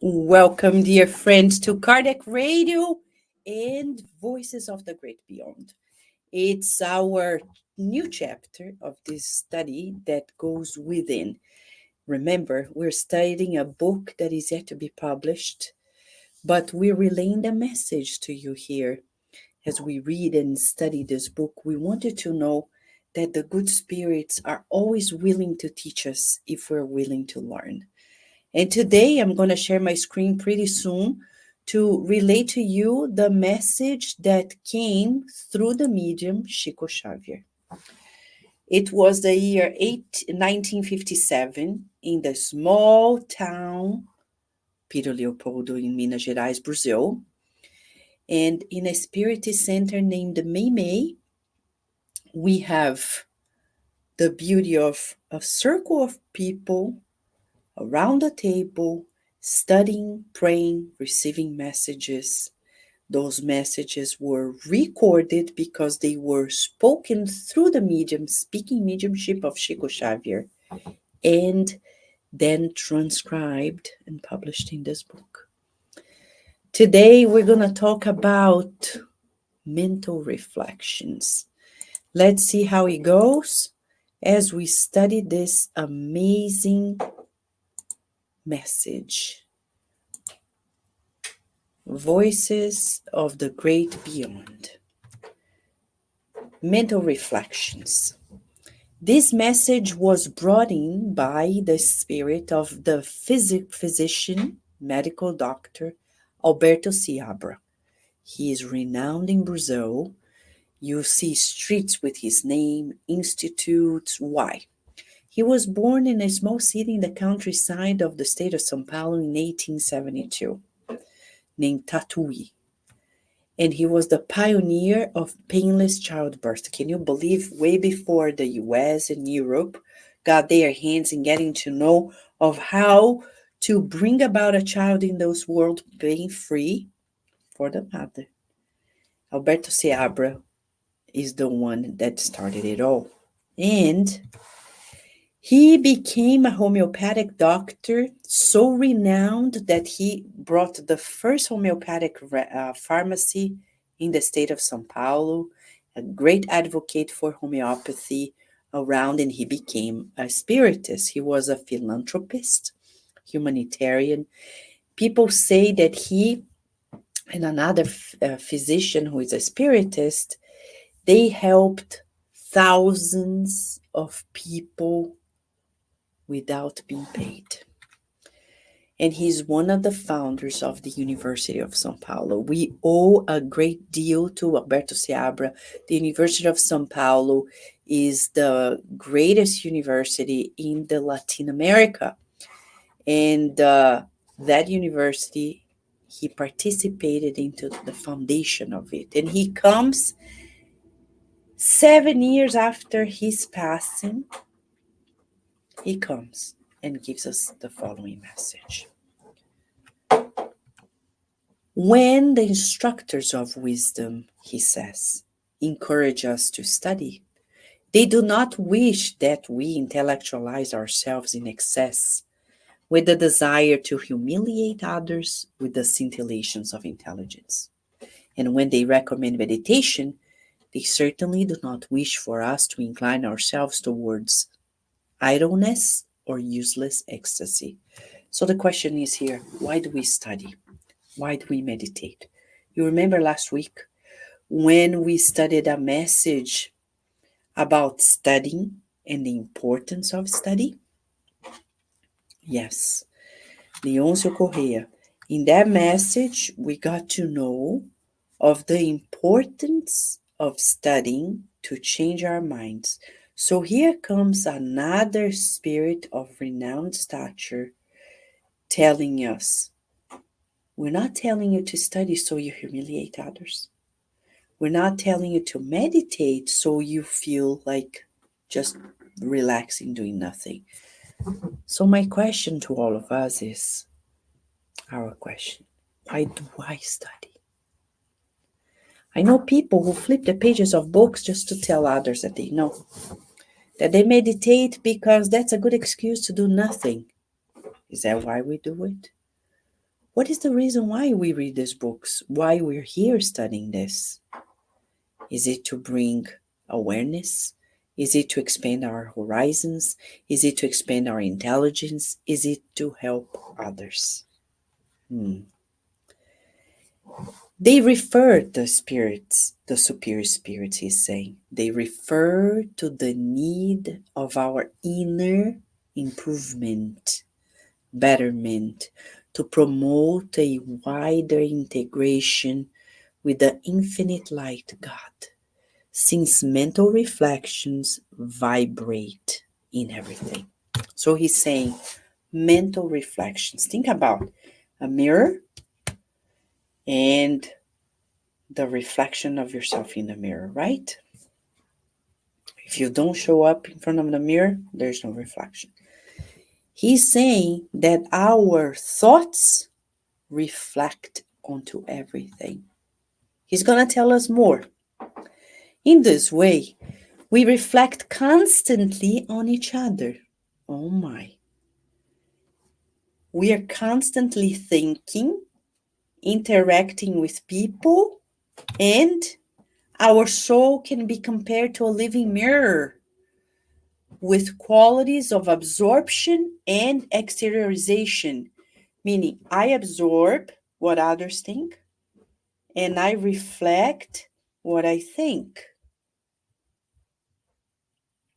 Welcome, dear friends, to Cardiac Radio and Voices of the Great Beyond. It's our new chapter of this study that goes within. Remember, we're studying a book that is yet to be published, but we're relaying the message to you here. As we read and study this book, we want you to know that the good spirits are always willing to teach us if we're willing to learn. And today I'm going to share my screen pretty soon to relay to you the message that came through the medium Chico Xavier. It was the year 1957 in the small town Pedro Leopoldo in Minas Gerais, Brazil. And in a spirit center named Meimei, we have the beauty of a circle of people around the table, studying, praying, receiving messages. Those messages were recorded because they were spoken through the speaking mediumship of Chico Xavier, and then transcribed and published in this book. Today, we're going to talk about mental reflections. Let's see how it goes as we study this amazing message. Voices of the Great Beyond. Mental reflections. This message was brought in by the spirit of the physician, medical doctor, Alberto Seabra. He is renowned in Brazil. You see streets with his name, institutes. Why? He was born in a small city in the countryside of the state of São Paulo in 1872, named Tatuí. And he was the pioneer of painless childbirth. Can you believe way before the US and Europe got their hands in getting to know of how to bring about a child in this world pain-free for the mother? Alberto Seabra is the one that started it all. And he became a homeopathic doctor, so renowned that he brought the first homeopathic pharmacy in the state of São Paulo, a great advocate for homeopathy around, and he became a spiritist. He was a philanthropist, humanitarian. People say that he and another physician who is a spiritist, they helped thousands of people without being paid. And he's one of the founders of the University of São Paulo. We owe a great deal to Alberto Seabra. The University of São Paulo is the greatest university in the Latin America. And that university, he participated into the foundation of it. And he comes 7 years after his passing. He comes and gives us the following message. When the instructors of wisdom, he says, encourage us to study, they do not wish that we intellectualize ourselves in excess with the desire to humiliate others with the scintillations of intelligence. And when they recommend meditation, they certainly do not wish for us to incline ourselves towards idleness or useless ecstasy. So the question is here, why do we study? Why do we meditate? You remember last week when we studied a message about studying and the importance of study? Yes, Leoncio Correa. In that message, we got to know of the importance of studying to change our minds. So here comes another spirit of renowned stature telling us, we're not telling you to study so you humiliate others. We're not telling you to meditate so you feel like just relaxing, doing nothing. So my question to all of us is, our question, why do I study? I know people who flip the pages of books just to tell others that they know. That they meditate because that's a good excuse to do nothing. Is that why we do it? What is the reason why we read these books? Why we're here studying this? Is it to bring awareness? Is it to expand our horizons? Is it to expand our intelligence? Is it to help others? They refer the spirits, the superior spirits, he's saying. They refer to the need of our inner improvement, betterment, to promote a wider integration with the infinite light God, since mental reflections vibrate in everything. So he's saying mental reflections. Think about a mirror and the reflection of yourself in the mirror, right? If you don't show up in front of the mirror, there's no reflection. He's saying that our thoughts reflect onto everything. He's going to tell us more. In this way, we reflect constantly on each other. Oh my. We are constantly thinking, interacting with people, and our soul can be compared to a living mirror with qualities of absorption and exteriorization, meaning I absorb what others think and I reflect what I think.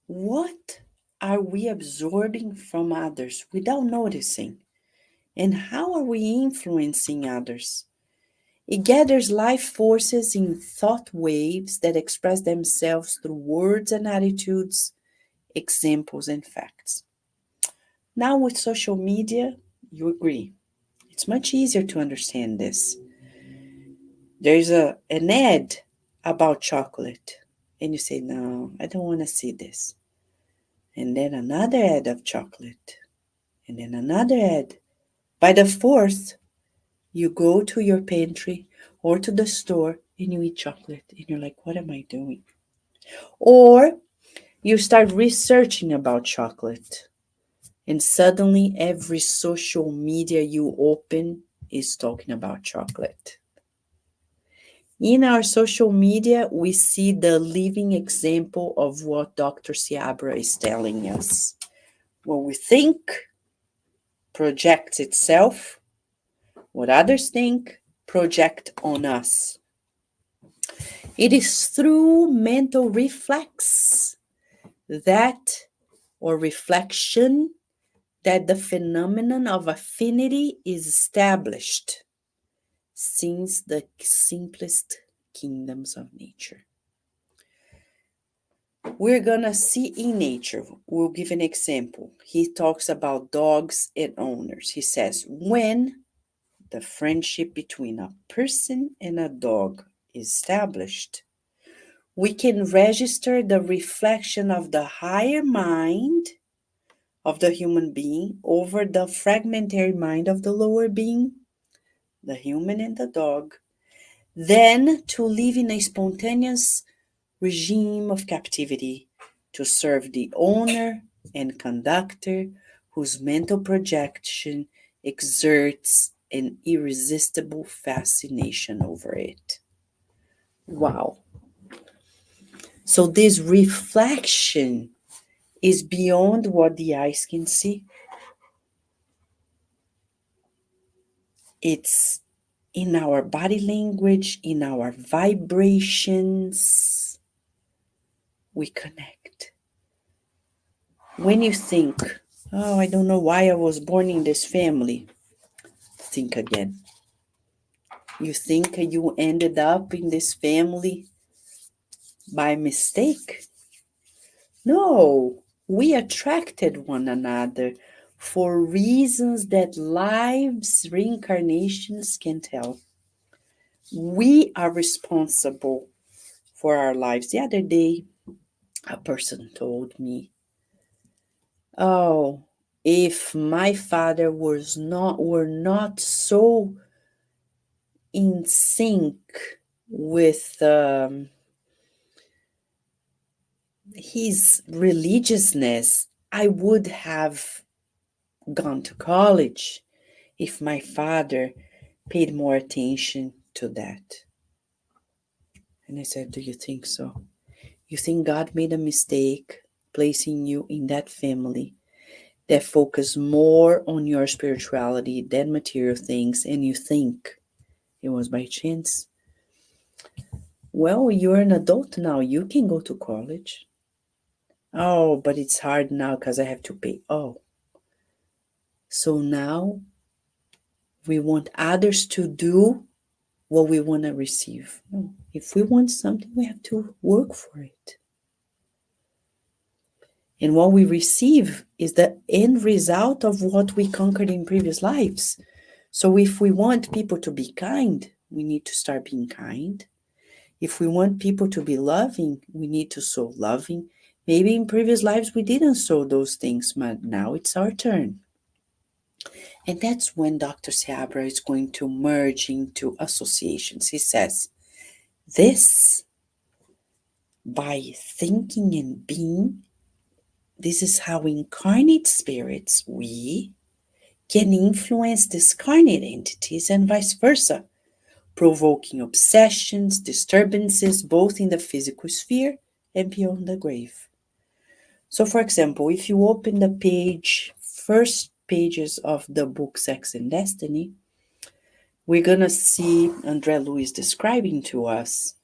What are we absorbing from others without noticing? And how are we influencing others? It gathers life forces in thought waves that express themselves through words and attitudes, examples, and facts. Now, with social media, you agree. It's much easier to understand this. There's an ad about chocolate, and you say, no, I don't want to see this. And then another ad of chocolate, and then another ad. By the fourth, you go to your pantry or to the store and you eat chocolate, and you're like, what am I doing? Or you start researching about chocolate, and suddenly every social media you open is talking about chocolate. In our social media, we see the living example of what Dr. Seabra is telling us. What we think projects itself, what others think project on us. It is through mental reflex that, or reflection, that the phenomenon of affinity is established since the simplest kingdoms of nature. We're gonna see in nature, we'll give an example. He talks about dogs and owners. He says, when the friendship between a person and a dog is established, we can register the reflection of the higher mind of the human being over the fragmentary mind of the lower being, the human and the dog, then to live in a spontaneous regime of captivity to serve the owner and conductor whose mental projection exerts an irresistible fascination over it. Wow. So this reflection is beyond what the eyes can see. It's in our body language, in our vibrations. We connect. When you think, oh, I don't know why I was born in this family, think again. You think you ended up in this family by mistake? No, we attracted one another for reasons that lives, reincarnations can tell. We are responsible for our lives. The other day, a person told me, oh, if my father were not so in sync with his religiousness, I would have gone to college. If my father paid more attention to that. And I said, do you think so? You think God made a mistake placing you in that family that focus more on your spirituality than material things, and you think it was by chance? Well, you're an adult now. You can go to college. Oh, but it's hard now because I have to pay. Oh, so now we want others to do what we want to receive. No. If we want something, we have to work for it. And what we receive is the end result of what we conquered in previous lives. So if we want people to be kind, we need to start being kind. If we want people to be loving, we need to sow loving. Maybe in previous lives we didn't sow those things, but now it's our turn. And that's when Dr. Seabra is going to merge into associations. He says, this, by thinking and being, this is how incarnate spirits, we, can influence discarnate entities and vice versa, provoking obsessions, disturbances, both in the physical sphere and beyond the grave. So, for example, if you open the first pages of the book Sex and Destiny, we're going to see André Luiz describing to us.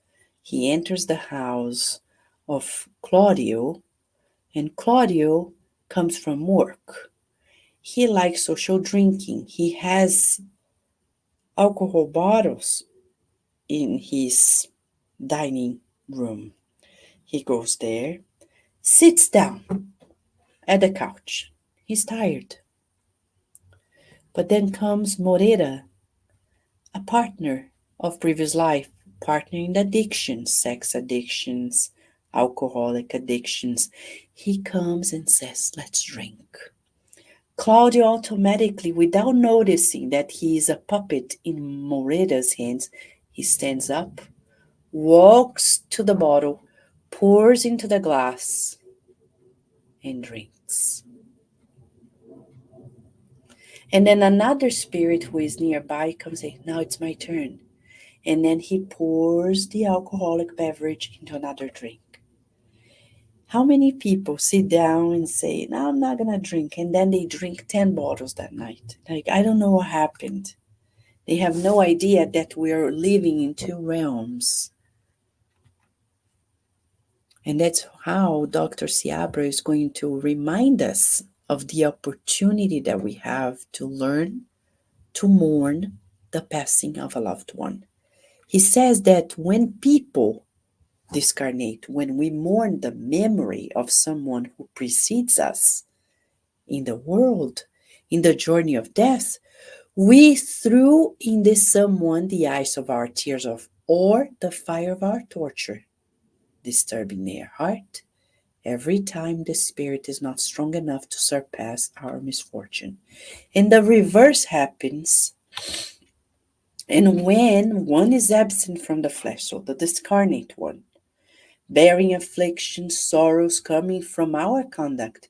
He enters the house of Claudio, and Claudio comes from work. He likes social drinking. He has alcohol bottles in his dining room. He goes there, sits down at the couch. He's tired. But then comes Moreira, a partner of previous life, partner in addictions, sex addictions, alcoholic addictions. He comes and says, let's drink. Claudio automatically, without noticing that he is a puppet in Moreira's hands, he stands up, walks to the bottle, pours into the glass, and drinks. And then another spirit who is nearby comes and says, now it's my turn. And then he pours the alcoholic beverage into another drink. How many people sit down and say, no, I'm not going to drink, and then they drink 10 bottles that night? Like, I don't know what happened. They have no idea that we are living in two realms. And that's how Dr. Seabra is going to remind us of the opportunity that we have to learn to mourn the passing of a loved one. He says that when people discarnate, when we mourn the memory of someone who precedes us in the world, in the journey of death, we threw in this someone the ice of our tears of, or the fire of our torture, disturbing their heart every time the spirit is not strong enough to surpass our misfortune. And the reverse happens. And when one is absent from the flesh, so the discarnate one, bearing afflictions, sorrows coming from our conduct,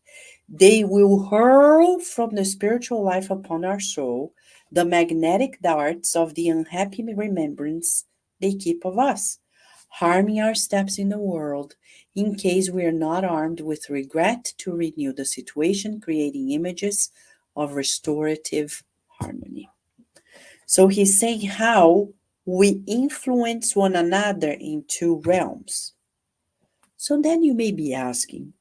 they will hurl from the spiritual life upon our soul the magnetic darts of the unhappy remembrance they keep of us, harming our steps in the world in case we are not armed with regret to renew the situation, creating images of restorative harmony. So he's saying how we influence one another in two realms. So then you may be asking,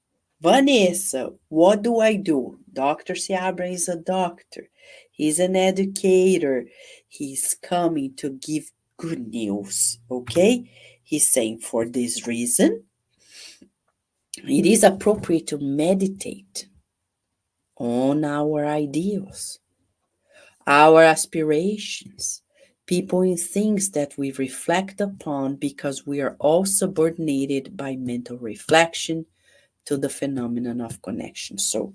Vanessa, what do I do? Dr. Seabra is a doctor. He's an educator. He's coming to give good news, okay? He's saying for this reason, it is appropriate to meditate on our ideals, our aspirations, people and things that we reflect upon because we are all subordinated by mental reflection to the phenomenon of connection. So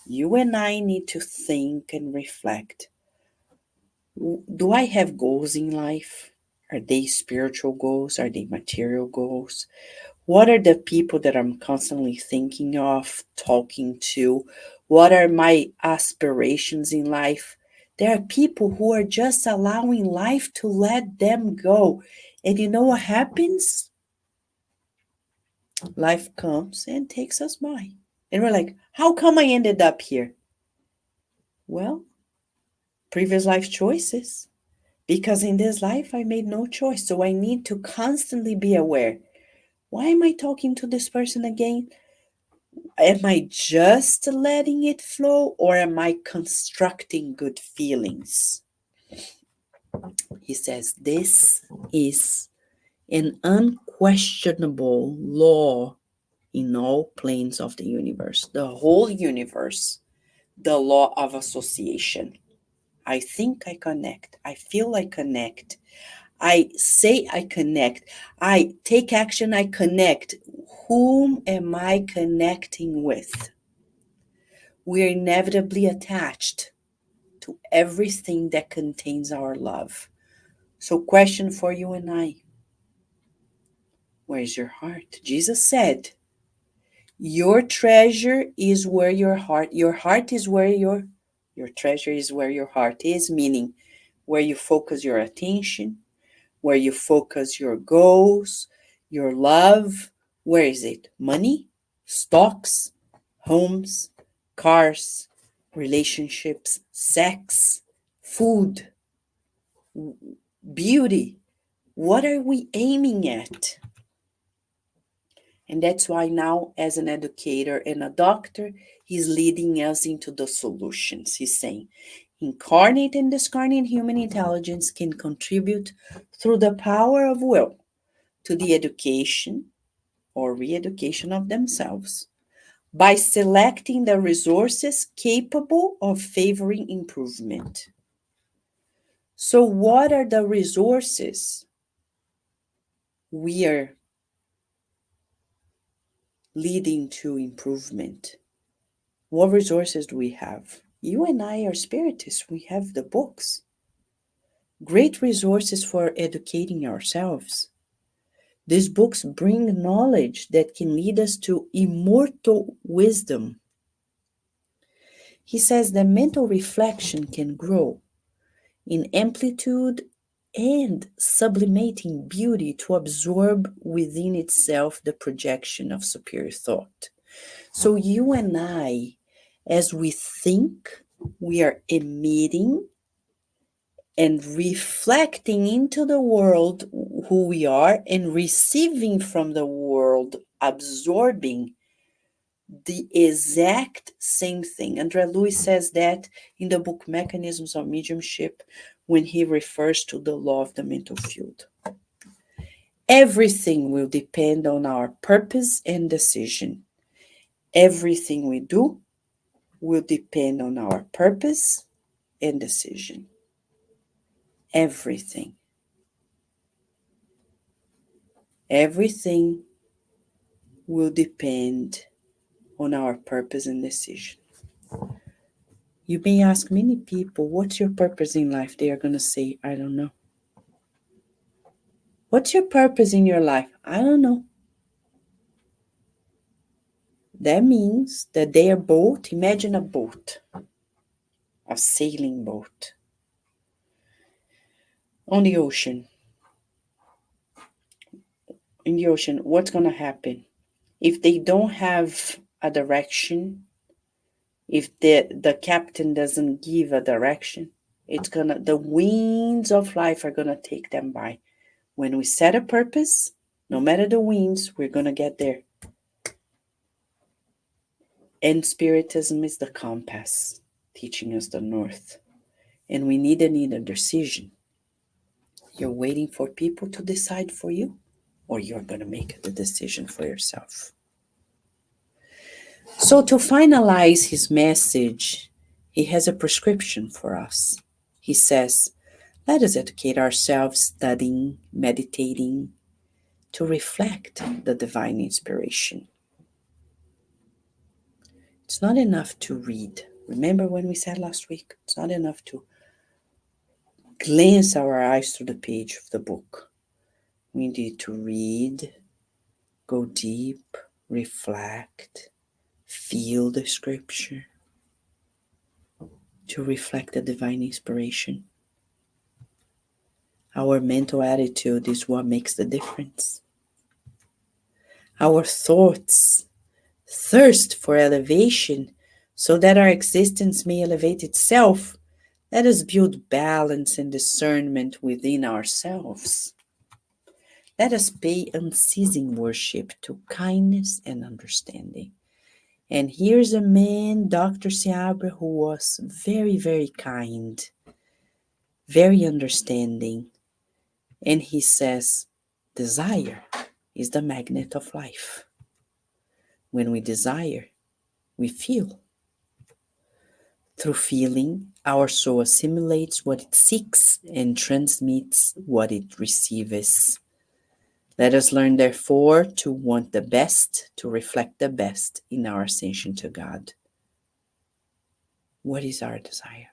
you and I need to think and reflect. Do I have goals in life? Are they spiritual goals? Are they material goals? What are the people that I'm constantly thinking of, talking to? What are my aspirations in life? There are people who are just allowing life to let them go. And you know what happens? Life comes and takes us by. And we're like, how come I ended up here? Well, previous life choices. Because in this life, I made no choice. So I need to constantly be aware. Why am I talking to this person again? Am I just letting it flow or am I constructing good feelings? He says, this is an unquestionable law in all planes of the universe, the whole universe, the law of association. I think I connect. I feel I connect. I say I connect. I take action, I connect. Whom am I connecting with? We're inevitably attached to everything that contains our love. So, question for you and I, where's your heart? Jesus said, your treasure is where your heart is where your treasure is where your heart is, meaning where you focus your attention, where you focus your goals, your love. Where is it? Money, stocks, homes, cars, relationships, sex, food, beauty. What are we aiming at? And that's why now, as an educator and a doctor, he's leading us into the solutions. He's saying incarnate and discarnate human intelligence can contribute through the power of will to the education or re-education of themselves by selecting the resources capable of favoring improvement. So, what are the resources we are leading to improvement? What resources do we have? You and I are spiritists. We have the books. Great resources for educating ourselves. These books bring knowledge that can lead us to immortal wisdom. He says that mental reflection can grow in amplitude and sublimating beauty to absorb within itself the projection of superior thought. So you and I, as we think, we are emitting and reflecting into the world who we are and receiving from the world, absorbing the exact same thing. Andre Lewis says that in the book Mechanisms of Mediumship when he refers to the law of the mental field. Everything will depend on our purpose and decision. Everything we do will depend on our purpose and decision. Everything. Everything will depend on our purpose and decision. You may ask many people, what's your purpose in life? They are going to say, I don't know. What's your purpose in your life? I don't know. That means that their boat, imagine a boat, a sailing boat on the ocean. In the ocean, what's going to happen? If they don't have a direction, if the captain doesn't give a direction, the winds of life are gonna take them by. When we set a purpose, no matter the winds, we're gonna get there. And Spiritism is the compass, teaching us the north. And we need a decision. You're waiting for people to decide for you, or you're gonna make the decision for yourself. So to finalize his message, he has a prescription for us. He says, let us educate ourselves studying, meditating, to reflect the divine inspiration. It's not enough to read. Remember when we said last week, it's not enough to glance our eyes through the page of the book. We need to read, go deep, reflect, feel the scripture. to reflect the divine inspiration. Our mental attitude is what makes the difference. Our thoughts thirst for elevation so that our existence may elevate itself. Let us build balance and discernment within ourselves. Let us pay unceasing worship to kindness and understanding. And here's a man, Dr. Seabra, who was very, very kind, very understanding. And he says, desire is the magnet of life. When we desire, we feel. Through feeling, our soul assimilates what it seeks and transmits what it receives. Let us learn, therefore, to want the best, to reflect the best in our ascension to God. What is our desire?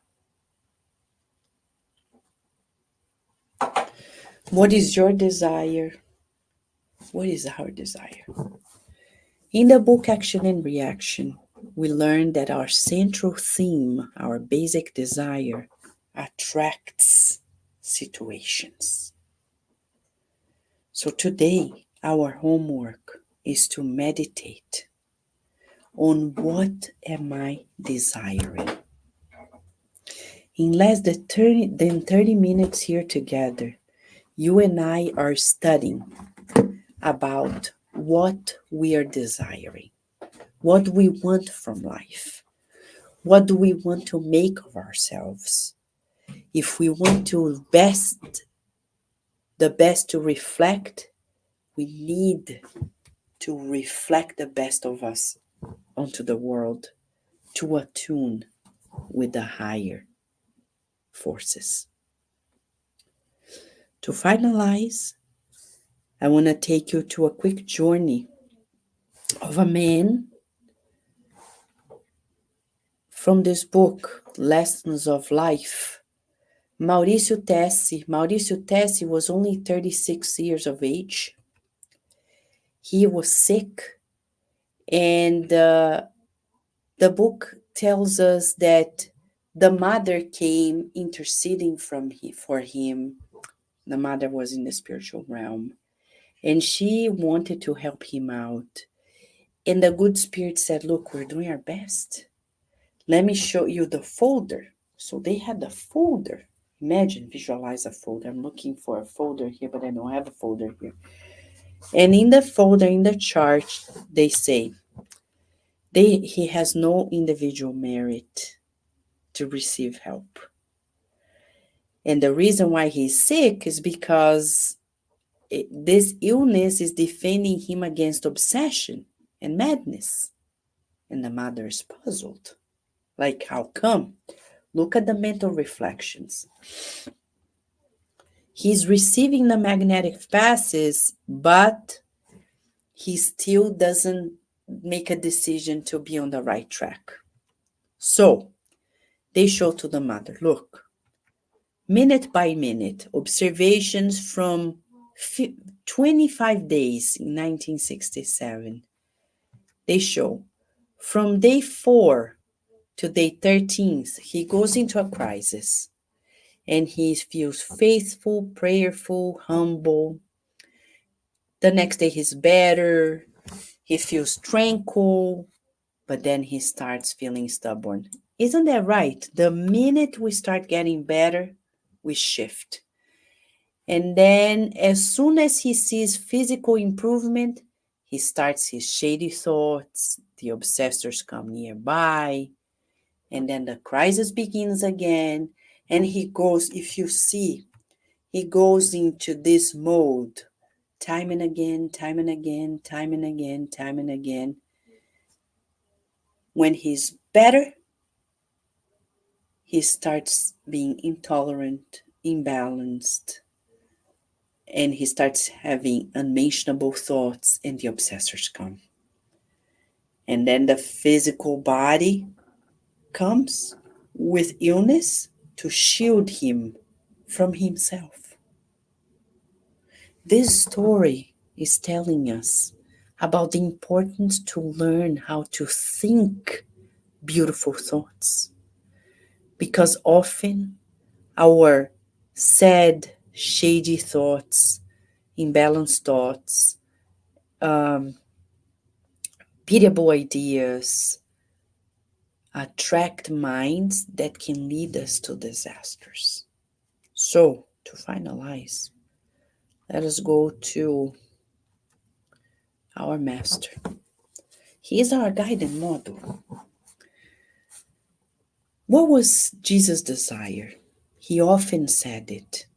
What is your desire? What is our desire? In the book Action and Reaction, we learn that our central theme, our basic desire, attracts situations. So today, our homework is to meditate on what am I desiring. In less than 30 minutes here together, you and I are studying about what we are desiring, what we want from life, what do we want to make of ourselves. If we want the best to reflect, we need to reflect the best of us onto the world, to attune with the higher forces. To finalize, I want to take you to a quick journey of a man from this book, Lessons of Life. Maurício Tessi. Maurício Tessi was only 36 years of age. He was sick, and the book tells us that the mother came interceding for him. The mother was in the spiritual realm, and she wanted to help him out. And the good spirit said, look, we're doing our best. Let me show you the folder. So they had the folder. Imagine, visualize a folder. I'm looking for a folder here, but I don't have a folder here. And in the folder, in the chart, they say, he has no individual merit to receive help. And the reason why he's sick is because this illness is defending him against obsession and madness. And the mother is puzzled. Like, how come? Look at the mental reflections. He's receiving the magnetic passes, but he still doesn't make a decision to be on the right track. So they show to the mother, look, minute by minute, observations from 25 days in 1967. They show from day 4 to day 13th, he goes into a crisis. And he feels faithful, prayerful, humble. The next day he's better. He feels tranquil, but then he starts feeling stubborn. Isn't that right? The minute we start getting better, we shift. And then as soon as he sees physical improvement, he starts his shady thoughts. The obsessors come nearby. And then the crisis begins again. And he goes, if you see, he goes into this mode time and again, time and again, time and again, time and again. When he's better, he starts being intolerant, imbalanced, and he starts having unmentionable thoughts, and the obsessors come. And then the physical body comes with illness to shield him from himself. This story is telling us about the importance to learn how to think beautiful thoughts, because often our sad, shady thoughts, imbalanced thoughts, um, pitiable ideas attract minds that can lead us to disasters. So, to finalize, let us go to our master. He is our guiding model. What was Jesus' desire? He often said it,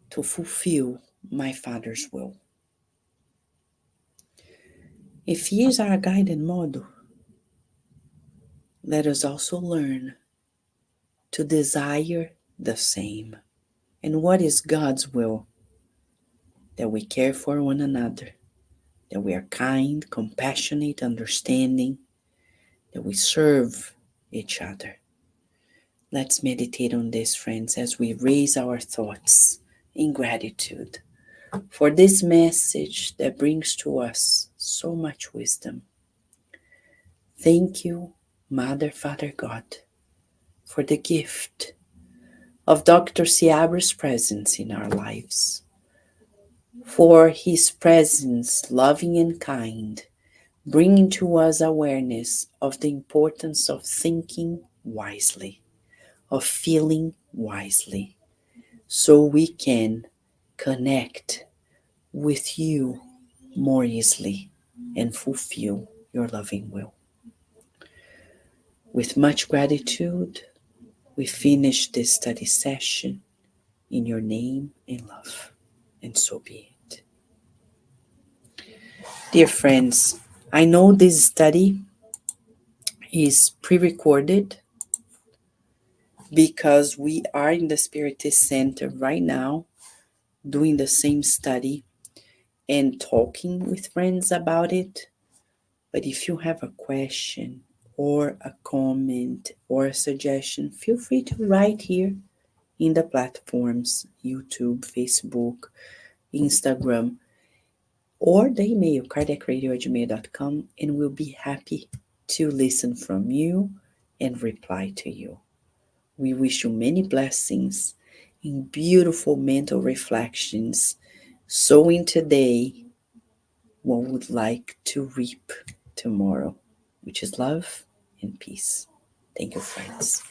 to fulfill my Father's will. If he is our guiding model, let us also learn to desire the same. And what is God's will? That we care for one another, that we are kind, compassionate, understanding, that we serve each other. Let's meditate on this, friends, as we raise our thoughts in gratitude for this message that brings to us so much wisdom. Thank you, Mother, Father God, for the gift of Dr. Seabra's presence in our lives, for his presence, loving and kind, bringing to us awareness of the importance of thinking wisely, of feeling wisely, so we can connect with you more easily and fulfill your loving will. With much gratitude, we finish this study session in your name and love, and so be it. Dear friends, I know this study is pre-recorded because we are in the Spiritist Center right now doing the same study and talking with friends about it. But if you have a question or a comment or a suggestion, feel free to write here in the platforms, YouTube, Facebook, Instagram, or the email cardiacradio@gmail.com, and we'll be happy to listen from you and reply to you. We wish you many blessings and beautiful mental reflections, sowing today what would like to reap tomorrow, which is love and peace. Thank you, friends.